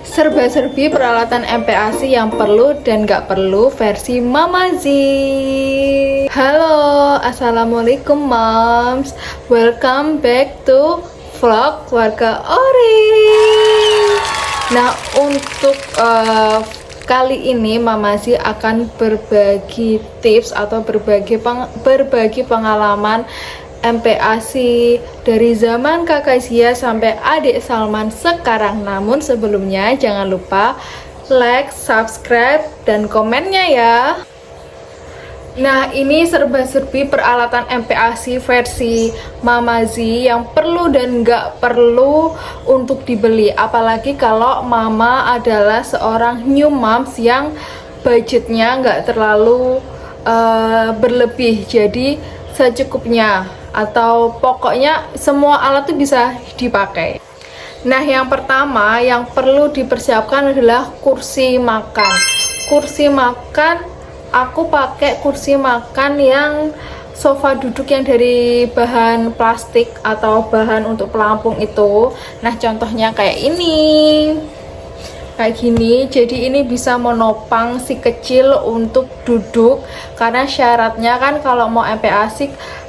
Serba-serbi peralatan MPASI yang perlu dan nggak perlu versi Mama Z. Halo, assalamualaikum moms. Welcome back to vlog keluarga Ori. Nah, untuk kali ini Mama Z akan berbagi tips atau berbagi pengalaman MPASI dari zaman kakak Zia sampai adik Salman sekarang. Namun sebelumnya jangan lupa like, subscribe, dan komennya ya. Nah, ini serba-serbi peralatan MPASI versi Mama Z yang perlu dan nggak perlu untuk dibeli. Apalagi kalau Mama adalah seorang new moms yang budgetnya nggak terlalu berlebih. Jadi secukupnya, atau pokoknya semua alat itu bisa dipakai. Nah, yang pertama yang perlu dipersiapkan adalah kursi makan. Kursi makan, aku pakai kursi makan yang sofa duduk yang dari bahan plastik atau bahan untuk pelampung itu. Nah, contohnya kayak ini, kayak gini. Jadi ini bisa menopang si kecil untuk duduk, karena syaratnya kan kalau mau MPASI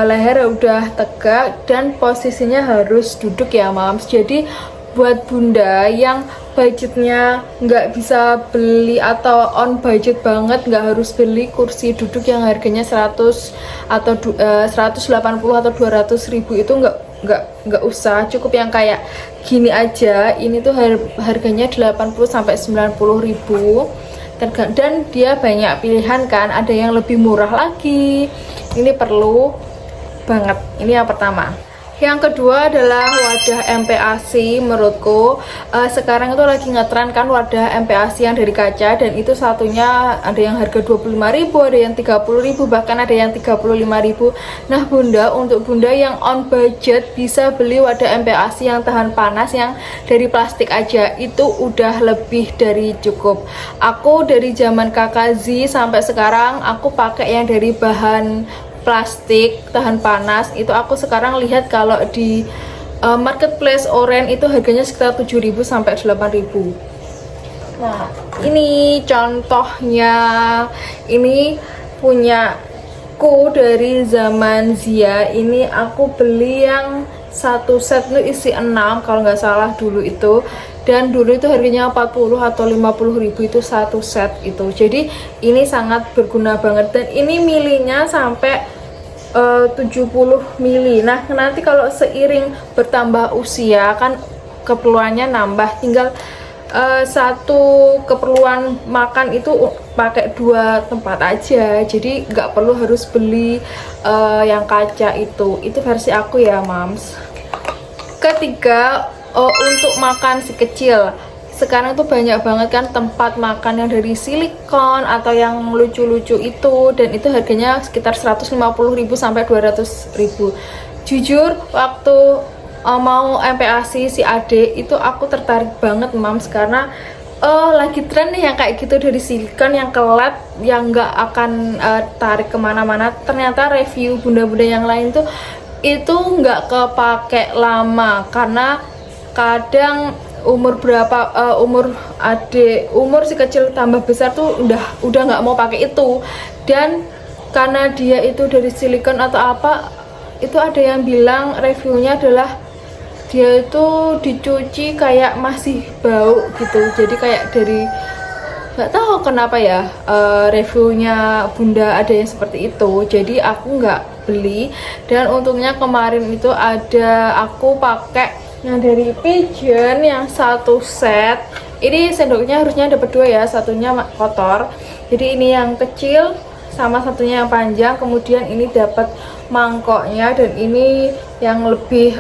leher udah tegak dan posisinya harus duduk ya moms. Jadi buat bunda yang budgetnya nggak bisa beli atau on budget banget, nggak harus beli kursi duduk yang harganya 100 atau 180 atau 200 ribu, itu nggak usah. Cukup yang kayak gini aja. Ini tuh harganya 80 sampai 90 ribu, dan dia banyak pilihan kan, ada yang lebih murah lagi. Ini perlu banget. Ini yang pertama. Yang kedua adalah wadah MPASI. Menurutku sekarang itu lagi ngetren kan wadah MPASI yang dari kaca, dan itu satunya ada yang harga 25.000, ada yang 30.000, bahkan ada yang 35.000. Nah bunda, untuk bunda yang on budget bisa beli wadah MPASI yang tahan panas yang dari plastik aja, itu udah lebih dari cukup. Aku dari zaman kakak Z sampai sekarang aku pakai yang dari bahan plastik tahan panas. Itu aku sekarang lihat kalau di marketplace Oren itu harganya sekitar 7.000 sampai 8.000. Nah, ini contohnya. Ini punyaku dari zaman Zia. Ini aku beli yang satu set itu isi 6 kalau nggak salah dulu itu, dan dulu itu harganya 40 atau 50 ribu itu satu set itu. Jadi ini sangat berguna banget, dan ini milinya sampai 70 mili. Nah, nanti kalau seiring bertambah usia kan keperluannya nambah, tinggal satu keperluan makan itu pakai 2 tempat aja. Jadi nggak perlu harus beli yang kaca itu. Itu versi aku ya moms. Ketiga, untuk makan si kecil. Sekarang tuh banyak banget kan tempat makan yang dari silikon atau yang lucu-lucu itu, dan itu harganya sekitar 150.000 sampai 200.000. Jujur, waktu mau MPASI si ade itu aku tertarik banget moms, karena lagi tren nih yang kayak gitu dari silikon yang kelat, yang nggak akan tarik kemana-mana. Ternyata review bunda-bunda yang lain tuh itu nggak kepake lama, karena kadang umur si kecil tambah besar tuh udah nggak mau pakai itu. Dan karena dia itu dari silikon atau apa, itu ada yang bilang reviewnya adalah dia itu dicuci kayak masih bau gitu. Jadi kayak dari, nggak tahu kenapa ya, reviewnya bunda ada yang seperti itu. Jadi aku nggak beli, dan untungnya kemarin itu aku pakai yang dari Pigeon yang satu set. Ini sendoknya harusnya dapat 2 ya, satunya kotor. Jadi ini yang kecil sama satunya yang panjang, kemudian ini dapat mangkoknya, dan ini yang lebih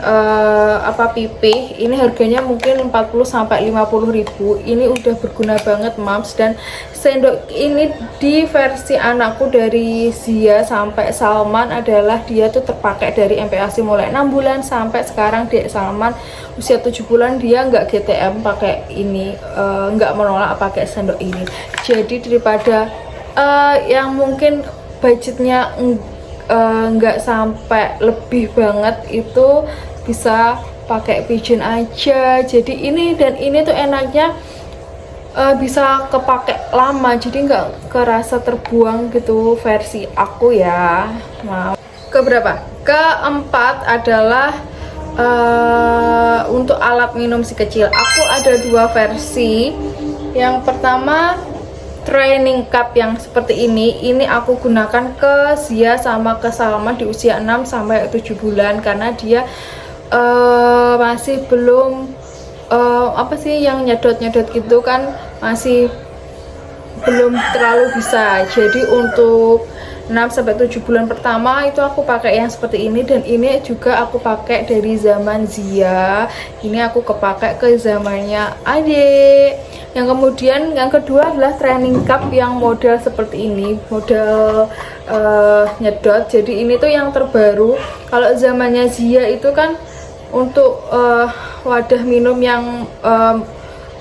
pipih. Ini harganya mungkin 40 sampai 50 ribu. Ini udah berguna banget moms. Dan sendok ini di versi anakku dari Zia sampai Salman adalah dia tuh terpakai dari MPASI mulai 6 bulan sampai sekarang di Salman usia 7 bulan. Dia nggak GTM pakai ini, nggak menolak pakai sendok ini. Jadi daripada yang mungkin budgetnya nggak sampai lebih banget, itu bisa pakai Pigeon aja. Jadi ini, dan ini tuh enaknya bisa kepake lama, jadi nggak kerasa terbuang gitu versi aku ya. Maaf. Keberapa? Keempat adalah untuk alat minum si kecil. Aku ada dua versi. Yang pertama training cup yang seperti ini aku gunakan ke Zia sama ke Salma di usia 6 sampai 7 bulan karena dia masih belum apa sih yang nyedot-nyedot gitu kan, masih belum terlalu bisa. Jadi untuk 6 sampai 7 bulan pertama itu aku pakai yang seperti ini, dan ini juga aku pakai dari zaman Zia. Ini aku kepakai ke zamannya adik. Yang kemudian yang kedua adalah training cup yang model seperti ini, model nyedot. Jadi ini tuh yang terbaru. Kalau zamannya Zia itu kan untuk wadah minum yang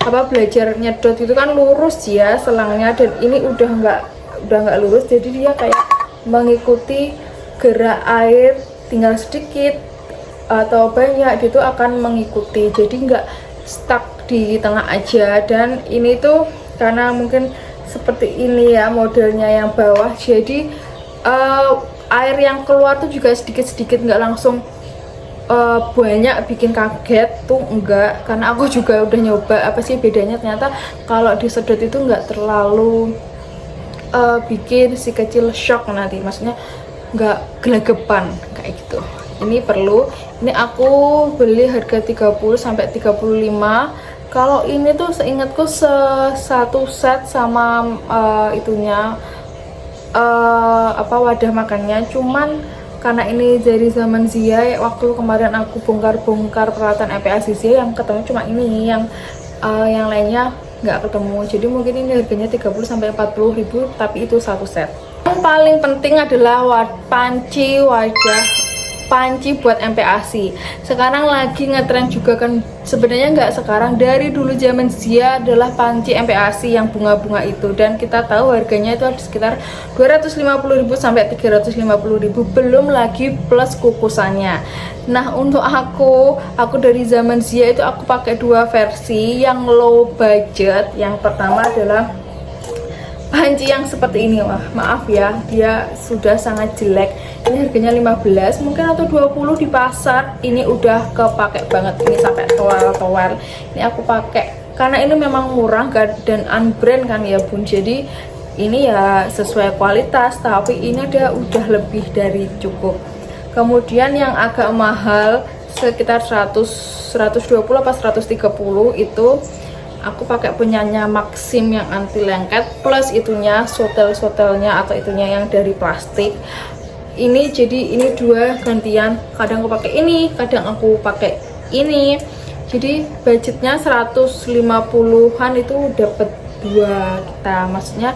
belajar nyedot itu kan lurus ya selangnya, dan ini udah nggak lurus, jadi dia kayak mengikuti gerak air, tinggal sedikit atau banyak itu akan mengikuti, jadi nggak stuck di tengah aja. Dan ini tuh karena mungkin seperti ini ya modelnya yang bawah, jadi air yang keluar tuh juga sedikit-sedikit, nggak langsung banyak bikin kaget tuh, enggak. Karena aku juga udah nyoba apa sih bedanya, ternyata kalau disedot itu nggak terlalu bikin si kecil shock nanti, maksudnya nggak gelegepan kayak gitu. Ini perlu, ini aku beli harga 30 sampai 35. Kalau ini tuh seingatku satu set sama itunya wadah makannya. Cuman karena ini dari zaman Zia, waktu kemarin aku bongkar-bongkar peralatan MPASI Zia, yang ketemu cuma ini, yang lainnya nggak ketemu. Jadi mungkin ini harganya 30 sampai 40 ribu, tapi itu satu set. Yang paling penting adalah panci buat MPASI. Sekarang lagi ngetren juga kan, sebenarnya nggak sekarang, dari dulu zaman Zia adalah panci MPASI yang bunga-bunga itu, dan kita tahu harganya itu ada sekitar 250.000 sampai 350.000, belum lagi plus kukusannya. Nah, untuk aku dari zaman Zia itu aku pakai dua versi yang low budget. Yang pertama adalah panci yang seperti ini. Wah, maaf ya, dia sudah sangat jelek. Ini harganya 15 mungkin atau 20 di pasar. Ini udah kepake banget, ini sampai towel. Ini aku pakai karena ini memang murah dan unbrand kan ya Bun. Jadi ini ya sesuai kualitas, tapi ini udah lebih dari cukup. Kemudian yang agak mahal sekitar 120 apa 130 itu aku pakai punyanya Maxim yang anti lengket, plus itunya sotel-sotelnya atau itunya yang dari plastik. Ini jadi ini dua gantian, kadang aku pakai ini, kadang aku pakai ini. Jadi budgetnya 150-an itu dapat dua kita, maksudnya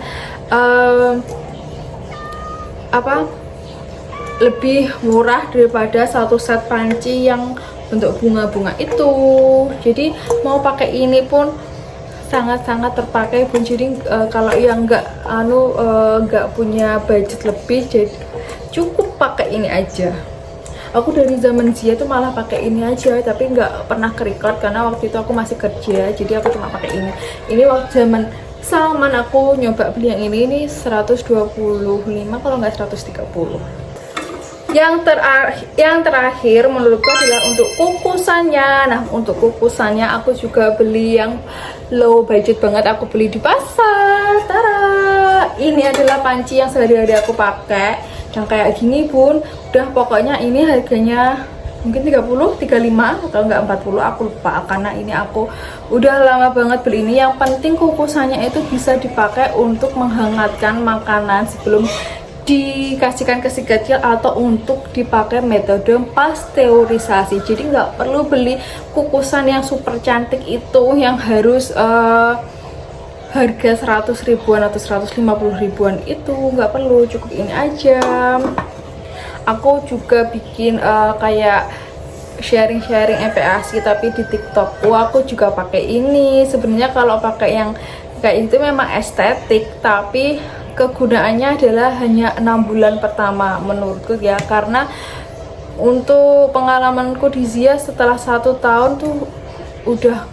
lebih murah daripada satu set panci yang bentuk bunga-bunga itu. Jadi mau pakai ini pun sangat-sangat terpakai Bun. Jadi kalau yang nggak punya budget lebih, jadi cukup pakai ini aja. Aku dari zaman Zia tuh malah pakai ini aja, tapi nggak pernah ke-record karena waktu itu aku masih kerja, jadi aku cuma pakai ini. Ini waktu zaman Salman aku nyoba beli yang ini 125 kalau nggak 130. Yang terakhir menurutku adalah untuk kukusannya. Nah, untuk kukusannya aku juga beli yang low budget banget, aku beli di pasar. Tara, ini adalah panci yang sehari-hari aku pakai, yang kayak gini Bun. Udah pokoknya ini harganya mungkin 30, 35 atau enggak 40, aku lupa karena ini aku udah lama banget beli ini. Yang penting kukusannya itu bisa dipakai untuk menghangatkan makanan sebelum dikasihkan ke si kecil atau untuk dipakai metode pasteurisasi. Jadi nggak perlu beli kukusan yang super cantik itu yang harus harga 100 ribuan atau 150 ribuan, itu nggak perlu, cukup ini aja. Aku juga bikin kayak sharing-sharing MPASI tapi di TikTok. Aku juga pakai ini. Sebenarnya kalau pakai yang kayak itu memang estetik, tapi kegunaannya adalah hanya 6 bulan pertama menurutku ya, karena untuk pengalamanku di Zia setelah 1 tahun tuh udah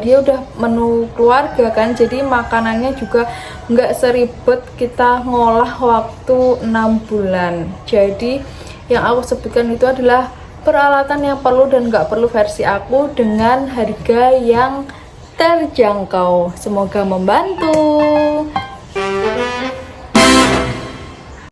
dia udah menu keluarga kan, jadi makanannya juga nggak seribet kita ngolah waktu 6 bulan. Jadi yang aku sebutkan itu adalah peralatan yang perlu dan nggak perlu versi aku dengan harga yang terjangkau. Semoga membantu.